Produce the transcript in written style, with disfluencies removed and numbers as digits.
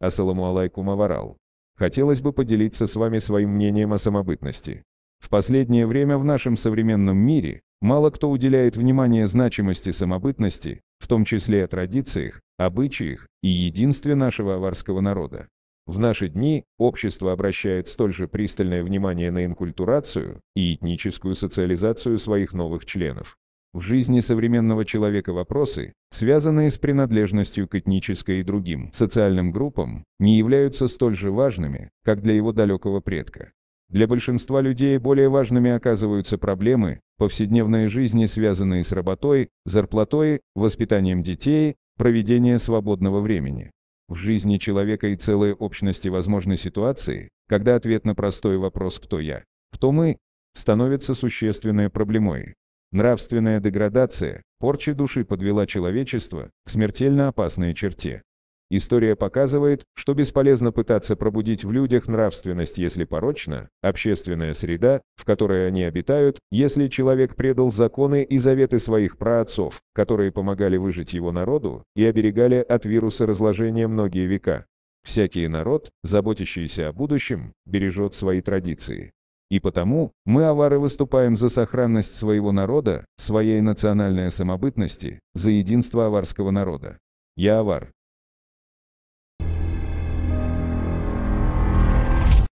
Ассаламу алайкум, аварал. Хотелось бы поделиться с вами своим мнением о самобытности. В последнее время в нашем современном мире мало кто уделяет внимание значимости самобытности, в том числе о традициях, обычаях и единстве нашего аварского народа. В наши дни общество обращает столь же пристальное внимание на инкультурацию и этническую социализацию своих новых членов. В жизни современного человека вопросы, связанные с принадлежностью к этнической и другим социальным группам, не являются столь же важными, как для его далекого предка. Для большинства людей более важными оказываются проблемы повседневной жизни, связанные с работой, зарплатой, воспитанием детей, проведением свободного времени. В жизни человека и целой общности возможны ситуации, когда ответ на простой вопрос «кто я?», «кто мы?» становится существенной проблемой. Нравственная деградация, порча души подвела человечество к смертельно опасной черте. История показывает, что бесполезно пытаться пробудить в людях нравственность, если порочна общественная среда, в которой они обитают, если человек предал законы и заветы своих праотцов, которые помогали выжить его народу и оберегали от вируса разложения многие века. Всякий народ, заботящийся о будущем, бережет свои традиции. И потому мы, авары, выступаем за сохранность своего народа, своей национальной самобытности, за единство аварского народа. Я авар.